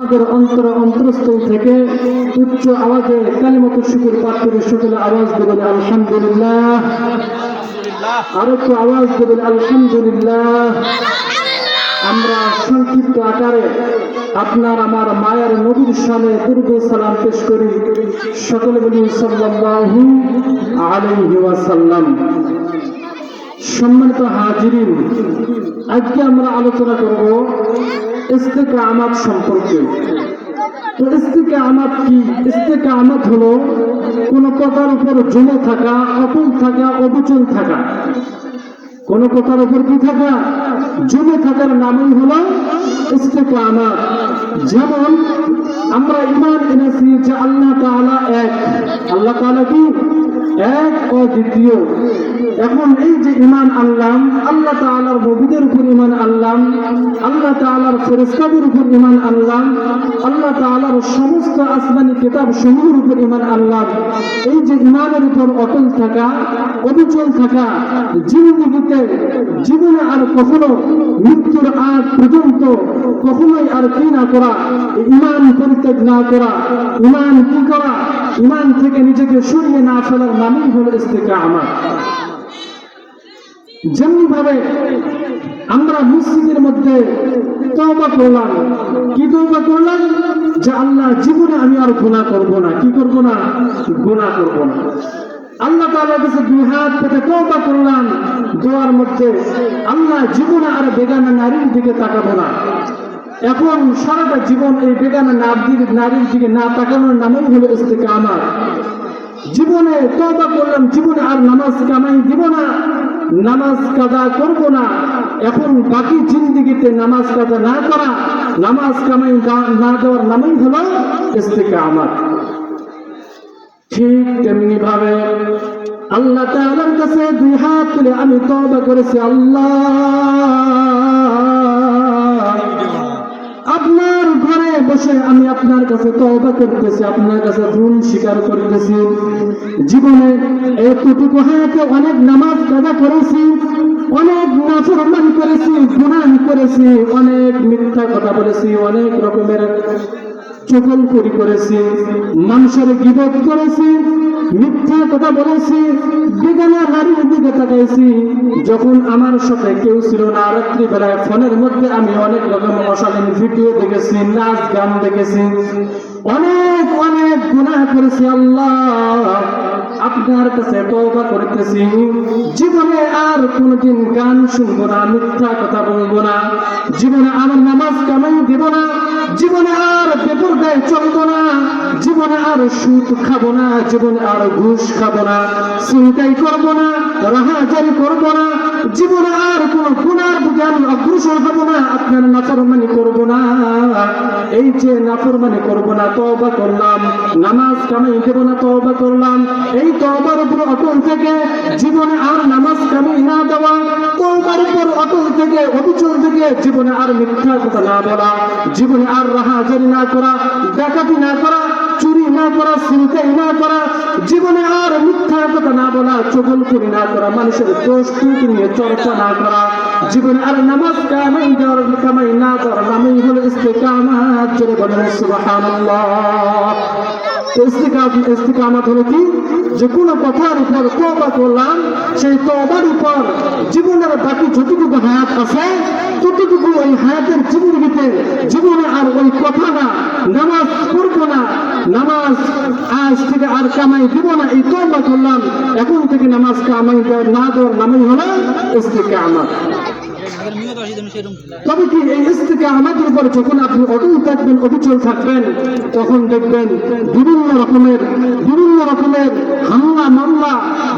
আমাদের অন্তরস্থল থেকে উচ্চ আওয়াজে কালিমাতুশ শুকর পাঠ করে সকলে আওয়াজ দেবেন আলহামদুলিল্লাহ। আর একটু আওয়াজ দেবেন আলহামদুলিল্লাহ। আমরা সংক্ষিপ্ত আকারে আপনার আমার মায়ের নবীর শানে দরুদ ও সালাম পেশ করি। সকলে বলি সাল্লাল্লাহু আলাইহি ওয়াসাল্লাম। সম্মানিত হাজিরিন, আজকে আমরা আলোচনা করব ইস্তিকামাত সম্পর্কে। তো ইস্তিকামাত কি? ইস্তিকামাত হলো কোন কথার উপর জমে থাকা, অটল থাকা, অবিচল থাকা। কোন কথার উপর কি থাকা? জমে থাকার নামই হলো ইস্তিকামাত। যেমন আমরা ঈমান এনেছি যে আল্লাহ তাআলা এক। আল্লাহ তাআলা কি? এক ও দ্বিতীয়। এখন এই যে ঈমান আনলাম, আল্লাহ তাআলার নবীদের উপর ঈমান আনলাম, আল্লাহ তাআলার ফেরেশতাদের উপর ঈমান আনলাম, আল্লাহ তাআলার সমস্ত আসমানি কিতাব সমূহের উপর ঈমান আনলাম। এই যে ঈমানের উপর অটল থাকা, অবিচল থাকা, জীবনে আর কখনো মৃত্যুর আগ পর্যন্ত কখনোই আর কি না করা, ঈমান পরিত্যাগ না করা, ঈমান কি করা, ঈমান থেকে নিজেকে সরিয়ে না ফেলার নামই হলো ইস্তিকামাত। যেমনি ভাবে আমরা মসজিদের মধ্যে তওবা করলাম। কি তওবা করলাম? যে আল্লাহ, জীবনে আমি আর গুনাহ করব না। কি করব না? গুনাহ করব না। আল্লাহ তাআলার কাছে দুই হাত পেতে তওবা করলাম দোয়ার মধ্যে, আল্লাহ, জীবনে আর বেগানা নারীর দিকে তাকাবো না। এখন সারাটা জীবন এই বেগানা নারীর দিকে না তাকানোর নামই হলো ইস্তিকামাত। জীবনে তওবা করলাম, জীবনে আর নামাজ কামাই দিব না, নামাজ কাজা করব না। এখন বাকি জিন্দেগিতে নামাজ কাজা না করা, নামাজ কামাই না দেওয়ার নামই হলো ইস্তিকামাত। ঠিক তেমনি ভাবে আল্লাহ তাআলার কাছে দুই হাত তুলে আমি তওবা করেছি, আল্লাহ, আপনার ঘরে বসে আমি আপনার কাছে তওবা করতেছি, আপনার কাছে ভুল স্বীকার করতেছি। জীবনে এতটুকু হায়াতে অনেক নামাজ কাজা করেছি, অনেক নাফরমানি করেছি, গুনাহ করেছি, অনেক মিথ্যা কথা বলেছি, অনেক রকমের চগলখড়ি করেছি, মানুষের গীবত করেছি, মিথ্যা কথা বলেছি, বেগানা নারীর দিকে তাকাইছি। যখন আমার সাথে কেউ ছিল না, রাত্রিবেলায় ফোনের মধ্যে আমি অনেক রকম অশালীন ভিডিও দেখেছি, নাচ গান দেখেছি, অনেক অনেক গুনাহ করেছি। আল্লাহ, আপনার কাছে তওবা করতেছি, জীবনে আর কোনদিন গান শুনবো না, মিথ্যা কথা বলবো না, জীবনে আমার নামাজ কামাই দেব না, জীবনে আর বেপরদায় চলবো না, জীবনে আর সুদ খাবো না, জীবনে আর ঘুষ খাবো না, ছিনতাই করবো না, রাহাজারি করবো না, জীবনে আর কোন গুনার দিকে আমি অগ্রসর হবো না, আপনার নাফরমানি করবো না। এই যে নাফরমানি করবো না, তওবা করলাম, নামাজ কামাই দেব না, তওবা করলাম। এই তওবার উপর অটল থেকে জীবনে আর নামাজ কামাই না দেওয়া, তওবার উপর অটল থেকে, অবিচল থেকে জীবনে আর মিথ্যা কথা না বলা, জীবনে আর রাহাজারি না করা, ডাকাতি না করা, চুরি না করা, ছিনতাই না করা, জীবনে আর মিথ্যা কথা না বলা, চগলখড়ি না করা, মানুষের দোষ ত্রুটি নিয়ে চর্চা না করা, জীবনে আর নামাজ কামাই না দেওয়ার নামই হলো ইস্তিকামাত। জোরে বলেন সুবহানাল্লাহ। ইস্তিকামাত হলো কি? যে কোনো কথার উপর তওবা করলাম, সেই তওবার উপর জীবনের বাকি যতটুকু হায়াত আছে ততটুকু ওই হায়াতের জীবনে আর ওই কথা না, নামাজ পড়বো না, নামাজ আজ থেকে আর কামাই দিব না, এই তওবা করলাম, এখন থেকে নামাজ কামাই না দেওয়ার নামই হলো ইস্তিকামাত। তবে কি এই ইস্তিকামাতের উপর যখন আপনি অটল থাকবেন, অবিচল থাকবেন, তখন দেখবেন বিভিন্ন রকমের হামলা মামলা,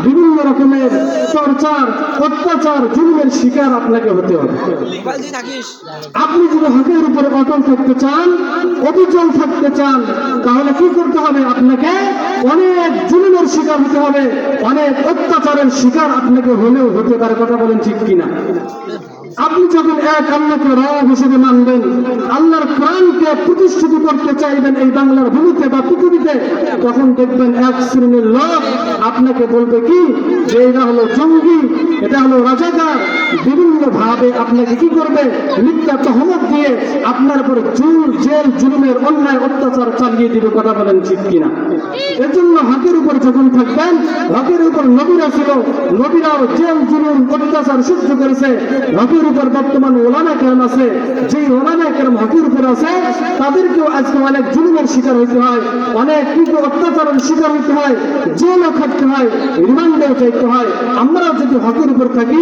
বিভিন্ন রকমের চর্চার, অত্যাচার, জুলুমের শিকার আপনাকে হতে হবে। আপনি যদি হকের উপরে অটল থাকতে চান, অবিচল থাকতে চান, তাহলে কি করতে হবে? আপনাকে অনেক জুলুমের শিকার হতে হবে, অনেক অত্যাচারের শিকার আপনাকে হলেও হতে পারে। কথা বলেন ঠিক কিনা? আপনি যখন এক আল্লাহকে রব হিসেবে মানবেন, আল্লাহর কোরআনকে প্রতিষ্ঠিত করতে চাইবেন এই বাংলার ভূমিতে বা পৃথিবীতে, তখন দেখবেন এক শ্রেণীর লোক আপনাকে বলবে কি যে এটা হলো জঙ্গি, এটা হলো রাজাকার, বিভিন্ন ভাবে আপনাকে কি করবে, মিথ্যা তহমত দিয়ে আপনার উপর জেল জুলুমের অন্যায় অত্যাচার চালিয়ে দিবে। কথা বলেন ঠিক কিনা? এর জন্য হকের উপর যখন থাকবেন, হকের উপর নবীরা ছিল, নবীরাও জেল জুলুম অত্যাচার সহ্য করেছে। হকের উপর বর্তমান ওলামা কেরাম আছে, যেই ওলামা কেরাম হকের উপর আছে তাদেরকেও আজকে অনেক জুলুমের শিকার হইতে হয়, অনেক কিন্তু অত্যাচারের শিকার হইতে হয়, জেলও খাটতে হয়, রিমান্ডেও যাইতে হয়। আমরাও যদি হকের উপর থাকি,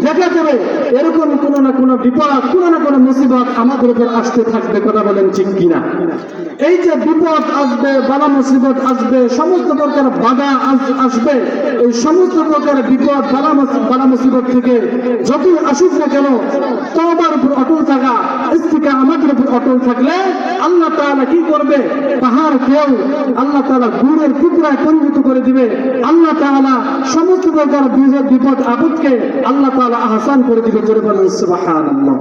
দেখা যাবে এরকম কোনো না কোনো বিপদ, কোনো না কোনো মুসিবত আমাদের উপর আসতে থাকবে। কথা বলেন ঠিক কিনা? এই যে বিপদ আসবে, বালা মুসিবত আসবে, সমস্ত প্রকার বাধা আসবে, এই সমস্ত প্রকার বিপদ বালা মুসিবত থেকে যতই আসুক না কেন, তওবার উপর অটল থাকা, ইস্তিকামাতের উপর অটল থাকলে আল্লাহ তাআলা কি করবে? পাহাড়কেও আল্লাহ তাআলা গুড়ের টুকরায় পরিণত করে দিবে। আল্লাহ তাআলা সমস্ত প্রকার বিপদ আপদকে আল্লাহ তাআলা আহসান করে দিবে। জোরে বলেন সুবহানাল্লাহ।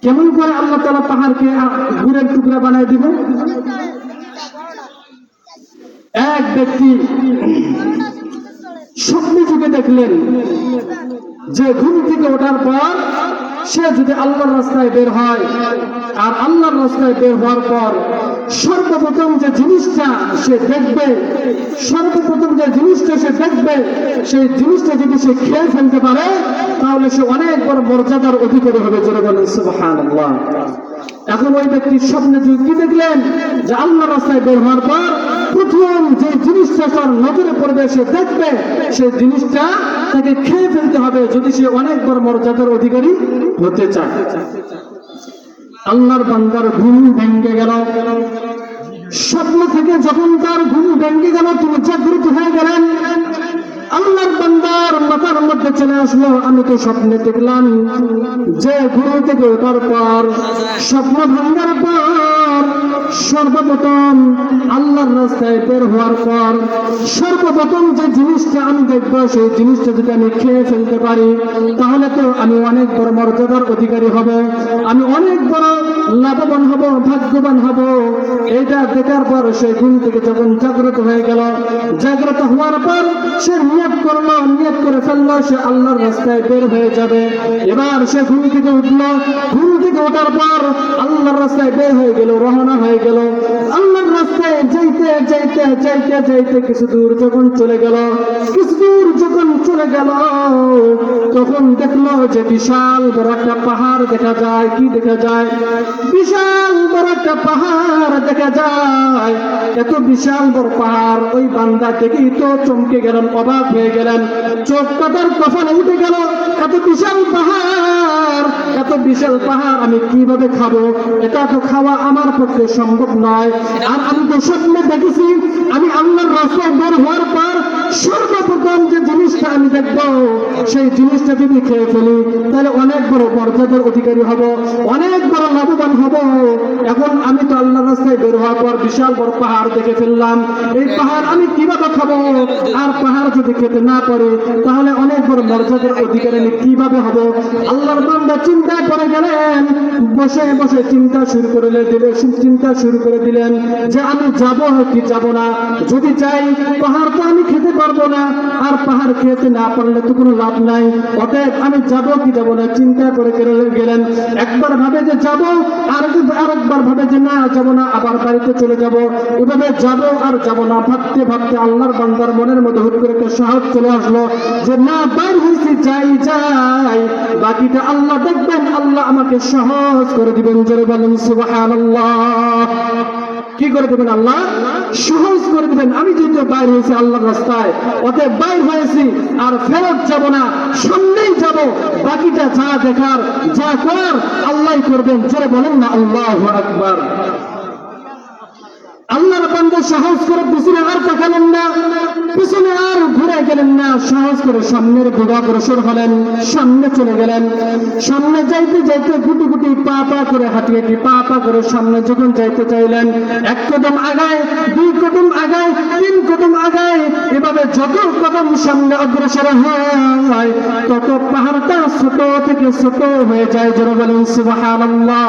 কেমন করে আল্লাহ তাআলা পাহাড়কে গুড়ের টুকরা বানায় দিবে? এক ব্যক্তি স্বপ্নে যুগে দেখলেন যে ঘুম থেকে ওঠার পর সে যদি আল্লাহর রাস্তায় বের হয়, আর আল্লাহর রাস্তায় বের হওয়ার পর সর্বপ্রথম যে জিনিসটা সে দেখবে, সেই জিনিসটা যদি সে খেয়ে ফেলতে পারে, তাহলে সে অনেক বড় মর্যাদার অধিকারী হবে। জোরে বলেন সুবহানাল্লাহ। এখন ওই ব্যক্তি স্বপ্নে কি দেখলেন যে আল্লাহর রাস্তায় বের হওয়ার পর প্রথম যে জিনিসটা তার নজরে পড়বে, সে দেখবে, সেই জিনিসটা তাকে খেয়ে ফেলতে হবে যদি সে অনেক বড় মর্যাদার অধিকারী হতে চায়। আল্লাহর বান্দার ঘুম ভেঙে গেল। স্বপ্ন থেকে যখন তার ঘুম ভেঙে গেল, তিনি জাগ্রত হয়ে গেলেন। আল্লাহর বান্দার মাথার মধ্যে চলে আসলো, আমি তো স্বপ্নে দেখলাম যে ঘুম থেকে ওঠার পর, স্বপ্ন ভাঙার পর সর্বপ্রথম আল্লাহর রাস্তায় বের হওয়ার পর সর্বপ্রথম যে জিনিসটা আমি দেখবো, সেই জিনিসটা যদি আমি খেয়ে ফেলতে পারি, তাহলে তো আমি অনেক বড় মর্যাদার অধিকারী হব, আমি অনেক বড় লাভবান হব, ভাগ্যবান হব। এইটা দেখার পর সে ঘুম থেকে যখন জাগ্রত হয়ে গেল, জাগ্রত হওয়ার পর সে নিয়ত করে ফেললো সে আল্লাহর রাস্তায় বের হয়ে যাবে। এবার সে ঘুম থেকে উঠলো, ঘুম থেকে ওঠার পর আল্লাহর রাস্তায় বের হয়ে গেল, রওনা হয়ে গেল। আল্লাহর রাস্তায় যাইতে কিছু দূর যখন চলে গেল, তখন দেখলো যে বিশাল বড় একটা পাহাড় দেখা যায়। কি দেখা যায়? বিশাল বড় একটা পাহাড় দেখা যায়। এত বিশাল বড় পাহাড় ওই বান্দা দেখেই তো চমকে গেলেন, অবাক হয়ে গেলেন, চোখটা তার কপালে উঠে গেল। এত বিশাল পাহাড় আমি কিভাবে খাবো? এটা তো খাওয়া আমার পক্ষে সম্ভব নয়। আর আমি তো স্বপ্নে দেখেছি আমি আল্লাহর রাস্তায় বের হওয়ার পর সর্বপ্রথম যে জিনিসটা আমি দেখবো, সেই জিনিসটা যদি খেয়ে ফেলি, তাহলে অনেক বড় মর্যাদার অধিকারী হব, অনেক বড় লাভবান হব। এখন আমি তো আল্লাহর রাস্তায় বের হওয়ার পর বিশাল বড় পাহাড় দেখে ফেললাম, এই পাহাড় আমি কিভাবে খাবো? আর পাহাড় যদি খেতে না পারি, তাহলে অনেক বড় মর্যাদার অধিকারী আমি কিভাবে হব? আল্লাহর বান্দা চিন্তায় পড়ে গেলেন, বসে বসে চিন্তা শুরু করে দিলেন যে আমি যাব কি যাব না। যদি যাই, পাহাড় তো আমি খেতে পারবো না, আর পাহাড় খেতে না পারলে তো কোনো লাভ নাই। অতএব আমি যাব কি যাব না চিন্তা করে গেলেন। একবার ভাবে যে যাব, আরেকবার ভাবে যে না যাব না, আবার বাড়িতে চলে যাব। এভাবে যাব আর যাব না ভাবতে ভাবতে আল্লাহর বান্দার মনের মধ্যে হুট করে একটা সাহস চলে আসলো যে না, বাইর হয়েছি, যাই, বাকিটা আল্লাহ দেখবেন, আল্লাহ আমাকে সহজ করে দিবেন। জোরে বলেন সুবহানাল্লাহ। কি করে দেবেন? আল্লাহ সহজ করে দিবেন। আমি যেহেতু বাইর হয়েছি আল্লাহর রাস্তায়, অতএব বাইর হয়েছি, আর ফেরত যাব না, সামনেই যাব। বাকিটা যা দেখার, যা করার আল্লাহ করবেন। জোরে বলেন না আল্লাহু আকবার। আল্লাহর বান্দা সাহস করে পিছনে আর তাকালেন না, পিছনে আর ঘুরে গেলেন না, সাহস করে সামনের দিকে অগ্রসর হলেন, সামনে চলে গেলেন। সামনে যাইতে গুটি গুটি পা করে হাঁটি পা করে সামনে যখন যাইতে চাইলেন, এক কদম আগায়, দুই কদম আগায়, 3 কদম আগায়, এভাবে যত কদম সামনে অগ্রসর হয় তত পাহাড়টা ছোট থেকে ছোট হয়ে যায়। জোরে বলেন সুবহানাল্লাহ।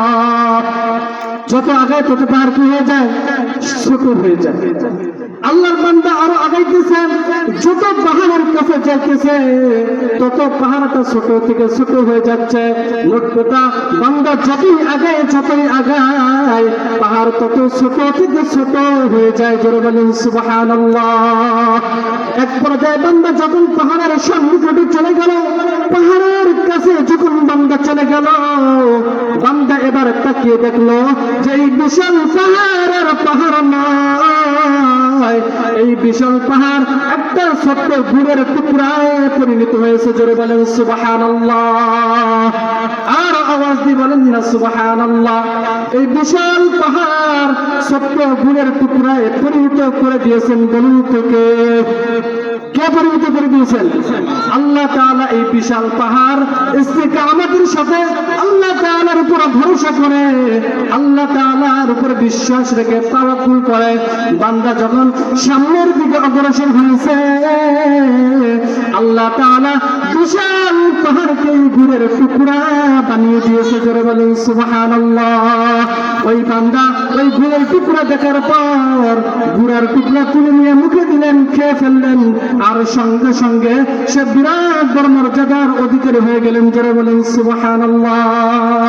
যত আগায় তত পাহাড় কি হয়ে যায়? ছোট হয়ে যায়। আল্লাহর বান্দা আরো আগাইতেছে, যত পাহাড়ের কাছে যাইতেছে তত পাহাড়টা ছোট থেকে ছোট হয়ে যাচ্ছে। মোট কথা বান্দা যতই আগায় পাহাড় তত ছোট থেকে ছোট হয়ে যায়। জোরে বলেন সুবহানাল্লাহ। এক পর্যায়ে বান্দা যখন পাহাড়ের সন্নিকটে চলে গেল, পাহাড়ের কাছে যখন বান্দা চলে গেল, বান্দা এবার তাকিয়ে দেখলো যে এই বিশাল পাহাড় নয়, এই বিশাল পাহাড় একটা ছোট্ট গুড়ের টুকরায় পরিণত হয়েছে। জোরে বলেন সুবহানাল্লাহ। আর আওয়াজ দিয়ে বলেন না সুবহানাল্লাহ। এই বিশাল পাহাড় ছোট্ট গুড়ের টুকরায় পরিণত করে দিয়েছেন। বলুন তো কে পরিণত করে দিয়েছেন? আল্লাহ তাআলা। এই বিশাল পাহাড় ইস্তিকামতের সাথে আল্লাহ তাআলার উপর ভরসা করে, আল্লাহ তাআলার উপর বিশ্বাস রেখে তাওয়াক্কুল করে বান্দা যখন সামনের দিকে অগ্রসর হয়েছে, আল্লাহ তাআলা বিশাল পাহাড়কে গুড়ের টুকরা বানিয়ে দিয়েছে। জোরে বলেন সুবহানাল্লাহ। ওই বান্দা ওই গুড়ের টুকরা দেখার পর গুড়ের টুকরা তুলে নিয়ে মুখে দিলেন, খেয়ে ফেললেন, আর সঙ্গে সঙ্গে সে বিরাট বড় মর্যাদার অধিকারী হয়ে গেলেন। জোরে বলেন সুবহানাল্লাহ।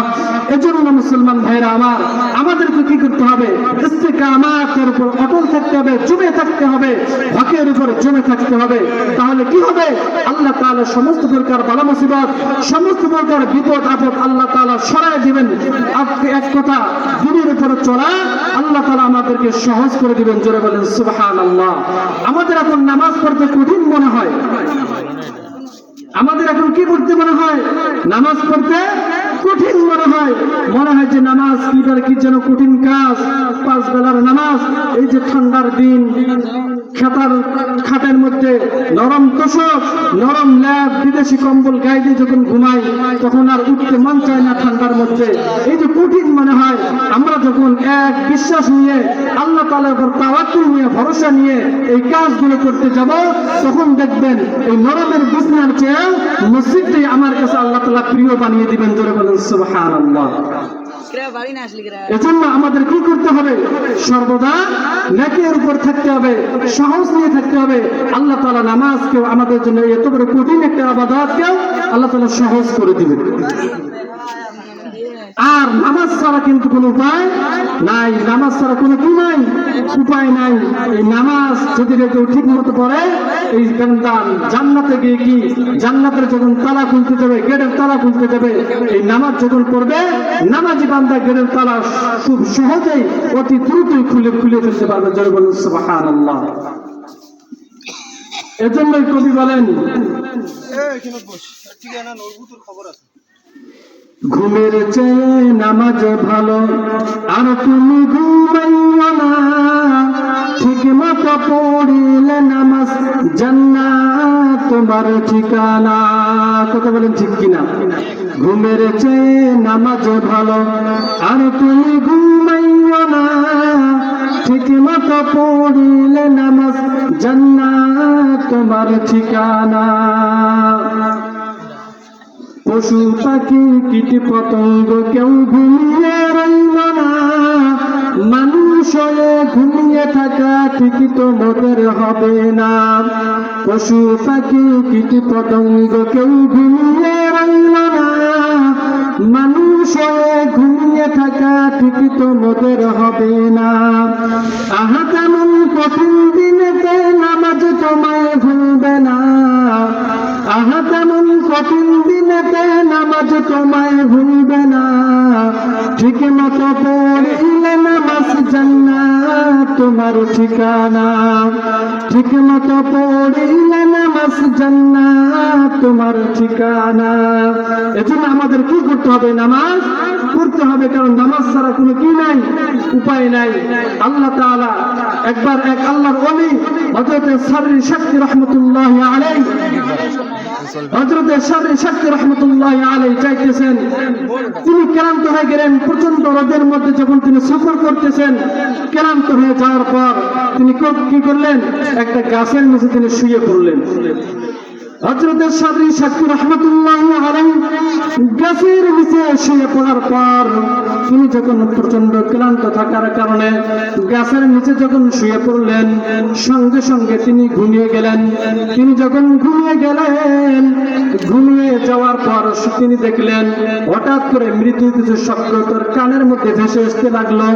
এজন্য মুসলমান ভাইরা আমার, আমাদেরকে কি করতে হবে? ইস্তিকামাতের উপর অটল থাকতে হবে, জমে থাকতে হবে, হকের উপর জমে থাকতে হবে। তাহলে কি হবে? আল্লাহ তাআলা সমস্ত প্রকার বালা মুসিবত, সমস্ত প্রকার বিপদ আপদ আল্লাহ তাআলা সরায় দিবেন। আপনি এক কথা দিনের উপর চলা আল্লাহ তাআলা আমাদেরকে সহজ করে দিবেন। জোরে বলেন সুবহানাল্লাহ। আমাদের এখন নামাজ পড়তে কঠিন মনে হয়, আমাদের এখন কি পড়তে মনে হয়? নামাজ পড়তে কঠিন মনে হয়। মনে হয় যে নামাজ কি যেন কঠিন কাজ। 5 বেলার নামাজ, এই যে ঠান্ডার দিন, খাটের মধ্যে নরম তোষক, নরম ল্যাপ, বিদেশি কম্বল গায়ে দিয়ে যখন ঘুমাই তখন আর উঠতে মন চায় না ঠান্ডার মধ্যে। এই যে কঠিন মনে হয়, আমরা যখন এক বিশ্বাস নিয়ে আল্লাহ তাআলার উপর তাওয়াক্কুল নিয়ে ভরসা নিয়ে এই কাজগুলো করতে যাব, তখন দেখবেন এই নরমের বিছানার চেয়ে মসজিদটাই আমার কাছে আল্লাহ তাআলা প্রিয় বানিয়ে দিবেন। জোরে বলেন সুবহানাল্লাহ। এজন্য আমাদের কি করতে হবে? সর্বদা নেকের উপর থাকতে হবে, সাহস নিয়ে থাকতে হবে। আল্লাহ তাআলা নামাজকেও আমাদের জন্য এত বড় কঠিন একটা ইবাদতকেও আল্লাহ তাআলা সহজ করে দিবেন। আর নামাজ ছাড়া কিন্তু কোনো উপায় নাই, নামাজ ছাড়া কোনো কি নাই, উপায় নাই। এই নামাজ যদি কেউ ঠিক মতো পড়ে, এই জান্নাতে গিয়ে কি জান্নাতের যখন তালা খুলতে যাবে, গেটের তালা খুলতে যাবে, এই নামাজ যখন পড়বে, নামাজি বান্দা গেটের তালা খুব সহজেই অতি দ্রুতই খুলে ফেলতে পারবে। জোরে বলুন সুবহানাল্লাহ। এজন্যই কবি বলেন, ঘুমের চেয়ে নামাজ ভালো, আর তুমি ঘুমাইও না, ঠিক মতো পড়িলে নামাজ জান্নাত তোমার ঠিকানা। কথা বলেন ঠিক কিনা? ঘুমের চেয়ে নামাজ ভালো, আর তুমি ঘুমাইও না, ঠিক মতো পড়িলে নামাজ জান্নাত তোমার ঠিকানা। পশু পাখি কীট পতঙ্গ কেউ ঘুমিয়ে রইল না, মানুষ হয়ে ঘুমিয়ে থাকা ঠিকই তো মোদের হবে না। পশু পাখি কীট পতঙ্গ কেউ ঘুমিয়ে রইল না, মানুষ হয়ে ঘুমিয়ে থাকা ঠিকই তো মোদের হবে না। আহা তেমন কঠিন দিনেতে নামাজ তোমায় ভুলবে না, আহা তেমন কঠিন দিনেতে নামাজ তোমায় ভুলবে না, ঠিক মতো পড়িলে নামাজ জান্নাত তোমার ঠিকানা, ঠিক মতো পড়িলে নামাজ জান্নাত তোমার ঠিকানা। এজন্য আমাদের কি করতে হবে? নামাজ পড়তে হবে, কারণ নামাজ ছাড়া কোনো কি নাই, উপায় নাই। আল্লাহ তাআলা একবার এক আল্লাহর ওলি হযরত সাররি শাক্তি রাহমাতুল্লাহি আলাইহি হযরত শাররি শাক্তি রাহমাতুল্লাহি আলাইহি চাইতেছেন, তিনি ক্লান্ত হয়ে গেলেন। প্রচন্ড রোদের মধ্যে যখন তিনি সফর করতেছেন, ক্লান্ত হয়ে যাওয়ার পর তিনি কি করলেন, একটা গাছের নিচে তিনি শুয়ে পড়লেন। হযরত শাররি শাক্তি রাহমাতুল্লাহি আলাইহি গাছের নিচে শুয়ে পড়ার পর তিনি যখন প্রচন্ড ক্লান্ত থাকার কারণে গাছের নিচে যখন শুয়ে পড়লেন, সঙ্গে সঙ্গে তিনি ঘুমিয়ে গেলেন। তিনি যখন ঘুমিয়ে গেলেন, ঘুমিয়ে যাওয়ার পর তিনি দেখলেন হঠাৎ করে মৃদু কিছু শব্দ তার কানের মধ্যে ভেসে আসতে লাগলো।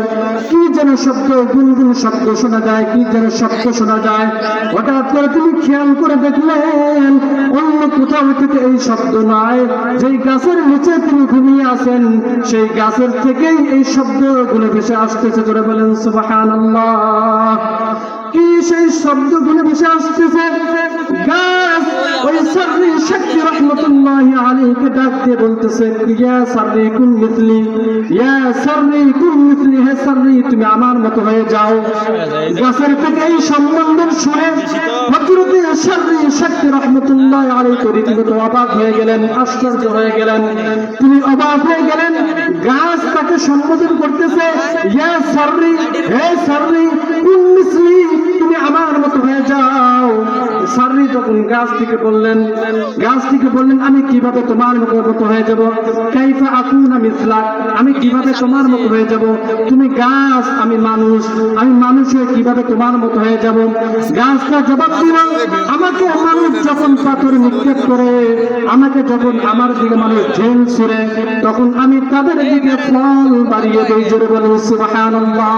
কি যেন শব্দ, গুনগুন শব্দ শোনা যায়, কি যেন শব্দ শোনা যায়। হঠাৎ করে তিনি খেয়াল করে দেখলেন অন্য কোথাও থেকে এই শব্দ নয়, যেই গাছের নিচে তিনি ঘুমিয়ে আছেন সেই গাছের থেকেই এই শব্দগুলো ভেসে আসতেছে। জোরে বলেন সুবহানাল্লাহ। কি সেই শব্দগুলো ভেসে আসতেছে? গাছ ওই শাররি শাক্তি রাহমাতুল্লাহি আলাইহি ডাক দিয়ে বলতেছে, ইয়া শাররি কুন মিথলি, ইয়া শাররি কুন মিথলি, হে শাররি তুমি আমার মতো হয়ে যাও। গাছের থেকে এই সম্বোধন শুনে হযরত শাররি শাক্তি রাহমাতুল্লাহি আলাইহি রীতিমতো অবাক হয়ে গেলেন, আশ্চর্য হয়ে গেলেন। তিনি অবাক হয়ে গেলেন, গাছ তাকে সম্বোধন করতেছে, ইয়া শাররি, হে শাররি কুন মিথলি, তুমি আমার মতো হয়ে যাও। শাররি তখন গাছটিকে বললেন, আমি কিভাবে তোমার মতো হয়ে যাব? কাইফা আকুনা মিসলাক, আমি কিভাবে তোমার মতো হয়ে যাব? তুমি গাছ, আমি মানুষ, আমি মানুষ হয়ে কিভাবে তোমার মতো হয়ে যাব? গাছটা জবাব দিল, আমাকে মানুষ যখন পাথর নিক্ষেপ করে, আমাকে যখন আমার দিকে মানুষ ঢেল ছুড়ে, তখন আমি তাদের দিকে ফল বাড়িয়ে দেই। জোরে বলেন সুবহানাল্লাহ।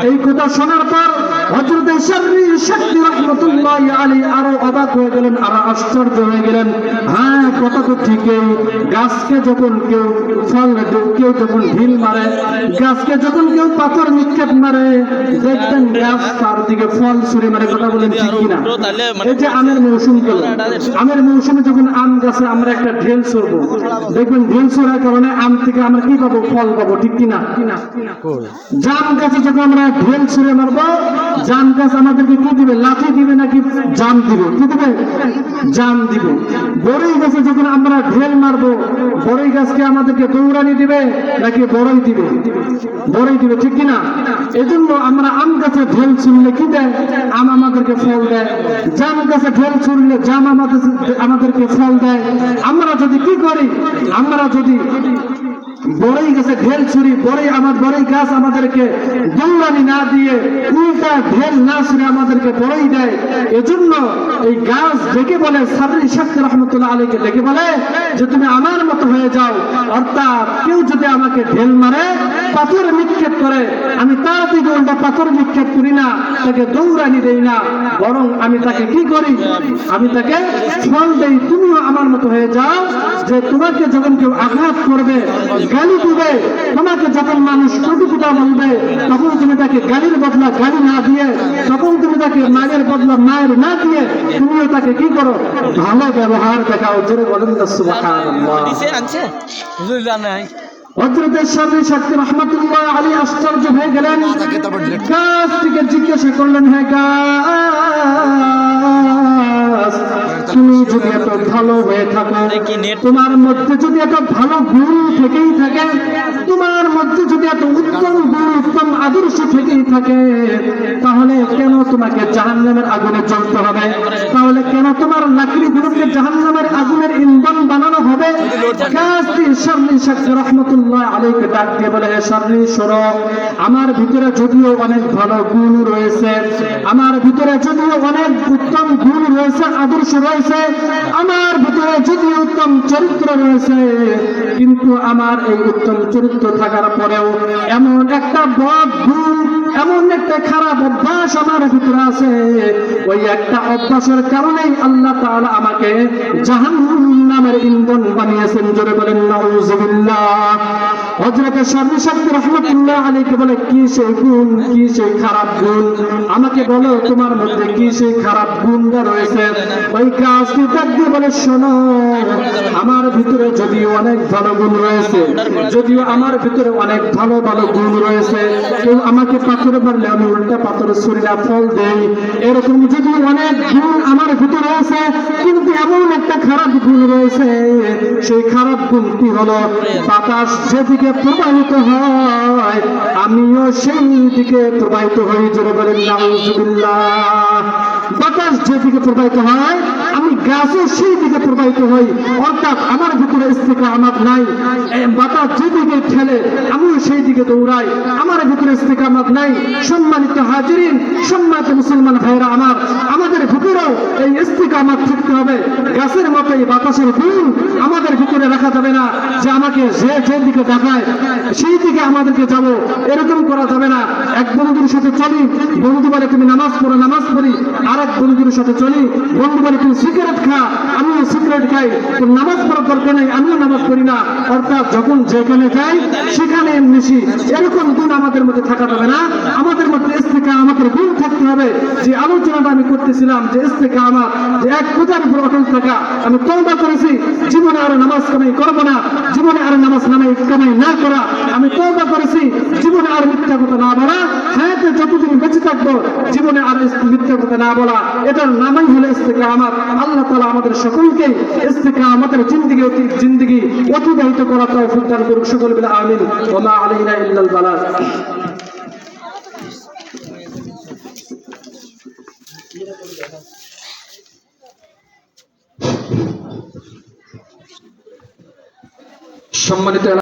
এই কথা শোনার পর হযরত শাররি শাক্তি রাহমাতুল্লাহি আলাইহি আরো অবাক হয়ে গেলেন, আরো আশ্চর্য হয়ে গেলেন। হ্যাঁ, কথা তো ঠিকই। গাছকে যখন কেউ যখন ঢিল মারে, গাছকে যখন কেউ পাথর নিক্ষেপ মারে, দেখবেন গাছ তার দিকে ফল ছুঁড়ে মারে। কথা বলেন ঠিক কিনা? এই যে আমের মৌসুম গেল, আমের মৌসুমে যখন আম গাছে আমরা একটা ঢেল ছুড়বো, দেখবেন ঢেল ছোড়ার কারণে আম থেকে আমরা কি পাবো? ফল পাবো, ঠিক কিনা? জাম গাছে যখন আমরা ঢেল ছুঁড়ে মারবো, জাম গাছ আমাদেরকে কি দিবে? লাঠি দিবে নাকি জাম দিবে? কি দিবে? জাম দিবে। বড়ই গাছে যখন আমরা ঢেল মারবো, বড়ই গাছকে আমাদেরকে দৌড়ানি দিবে নাকি বড়ই দিবে? বড়ই দিবে, ঠিক কিনা? এজন্য আমরা আম গাছে ঢেল ছুড়লে কি দেয়? আম আমাদেরকে ফল দেয়। জাম গাছে ঢেল ছুড়লে জাম আমাদেরকে ফল দেয়। আমরা যদি কি করি? আমরা যদি বড়ই গাছে ঢেল ছুরি, বড়ই গাছ আমাদেরকে দৌড়ানি না দিয়ে উল্টা ঢেল না ছুড়ে আমাদেরকে বড়ই দেয়। এজন্য এই গাছ ডেকে বলে, শাররি শাক্তি রাহমাতুল্লাহি আলাইহি ডেকে বলে যে তুমি আমার মতো হয়ে যাও। অর্থাৎ কেউ যদি আমাকে ঢেল মারে, পাথর নিক্ষেপ করে, আমি তার দিকে উল্টা পাথর নিক্ষেপ করি না, তাকে দৌড়ানি দেই না, বরং আমি তাকে কি করি? আমি তাকে ফল দেই। তুমিও আমার মতো হয়ে যাও, যে তোমাকে যখন কেউ আঘাত করবে, গালি দিবে, তোমাকে যখন মানুষ কটুকটা বলবে, তখন তুমি তাকে গালির বদলা গালি না দিয়ে, তখন তুমি তাকে মায়ের বদলা মায়ের না দিয়ে, তুমিও তাকে কি করো? ভালো ব্যবহার দেখাও। জোরে বলেন না সুবহানাল্লাহ। হযরত শাররি শাক্তি রাহমাতুল্লাহি আলাইহি আশ্চর্য হয়ে গেলেন। গাছটিকে জিজ্ঞাসা করলেন, হে গাছ, তুমি যদি এত ভালো হয়ে থাকো, তোমার মধ্যে যদি এত ভালো গুণ থেকেই থাকে, তোমার মধ্যে যদি এত উত্তম গুণ, উত্তম আদর্শ থেকেই থাকে, তাহলে কেন তোমাকে জাহান্নামের আগুনে জ্বলতে হবে? তাহলে কেন তোমার লাকড়িগুলোকে জাহান্নামের আগুনের ইন্ধন বানানো হবে? গাছটি শাররি শাক্তি রাহমাতুল্লাহি আলাইহি ডাক দিয়ে বলে, হে শাররি, শোনো, আমার ভিতরে যদিও অনেক ভালো গুণ রয়েছে, আমার ভিতরে যদিও অনেক উত্তম গুণ রয়েছে, আদর্শ রয়েছে, আমার ভিতরে যদিও উত্তম চরিত্র রয়েছে, কিন্তু আমার এই উত্তম চরিত্র থাকার পরেও এমন একটা বদ গুণ, এমন একটা খারাপ অভ্যাস আমার ভিতরে আছে। ওই একটা অভ্যাসের কারণেই আল্লাহ তাআলা আমাকে জাহান্নামের ইন্ধন বানিয়েছেন। জোরে বলেন নাউযুবিল্লাহ। হযরত শামী সাহেব রাহমাতুল্লাহ আলাইহি বলে, কি সেই গুণ, কি সেই খারাপ গুণ, আমাকে বলো তোমার মধ্যে কি সেই খারাপ গুণটা রয়েছে। ওই গাছটি ডাক দিয়ে বলে, শোনো, আমার ভিতরে যদিও অনেক ভালো গুণ রয়েছে, যদিও আমার ভিতরে অনেক ভালো ভালো গুণ রয়েছে, কেউ আমাকে পাথরে মারলে আমি উল্টা পাথর ছুরিরা ফল দেই, এরকম যদি অনেক গুণ আমার ভিতরে আছে, কিন্তু এমন একটা খারাপ গুণ রয়েছে, সেই খারাপ গুণটি হলো বাতাস যেদিকে প্রবাহিত হয় আমিও সেই দিকে প্রবাহিত হই। জোরে বলেন নাউজুবিল্লাহ। বাতাস যেদিকে প্রবাহিত হয় আমি গাছও সেই দিকে প্রবাহিত হই, অর্থাৎ আমার ভিতরে ইস্তিকামাত নাই। বাতাস যেদিকে ঠেলে আমিও সেই দিকে দৌড়াই, আমার ভিতরে ইস্তিকামাত নাই। সম্মানিত হাজিরিন, সম্মানিত মুসলমান ভাইরা আমার, আমাদের ভিতরেও এই ইস্তিকামাত থাকতে হবে। গাছের মতো এই বাতাসের গুণ আমাদের ভিতরে রাখা যাবে না যে আমাকে যে দিকে দেখায় সেই দিকে আমাদেরকে যাব, এরকম করা যাবে না। এক বন্ধুর সাথে চলি, বন্ধু বলে তুমি নামাজ পড়ো, নামাজ পড়ি। আর এক বন্ধুর সাথে চলি, বন্ধু বলে তুমি সিগারেট খা, আমিও সিগারেট খাই, তোর নামাজ পড়ার দরকার নেই, আমিও নামাজ পড়ি না। অর্থাৎ যখন যেখানে যাই সেখানে মিশি, এরকম গুণ আমাদের মধ্যে থাকা যাবে না। আমাদের মধ্যে আমাদের গুণ থাকতে হবে। যে আলোচনাটা আমি করতেছিলাম যে ইস্তিকামাত, যে এক কথার উপর অটল থাকা। আমি তওবা করেছি জীবনে আর নামাজ কামাই করব না, জীবনে আর নামাজ কামাই না করা। আমি তওবা করেছি জীবনে আর মিথ্যা কথা না বলা, হায়াতে যতদিন বেঁচে থাকবো জীবনে আর মিথ্যা কথা না বলা। এটার নামই হলো ইস্তিকামাত। আল্লাহ তাআলা আমাদের সকলকে ইস্তিকামাতের জিন্দেগি অতিবাহিত করা তৌফিক দান করুক। সকলে বলে আমিন। ওয়া মা আলাইনা ইল্লাল বালাগ। সম্মানিত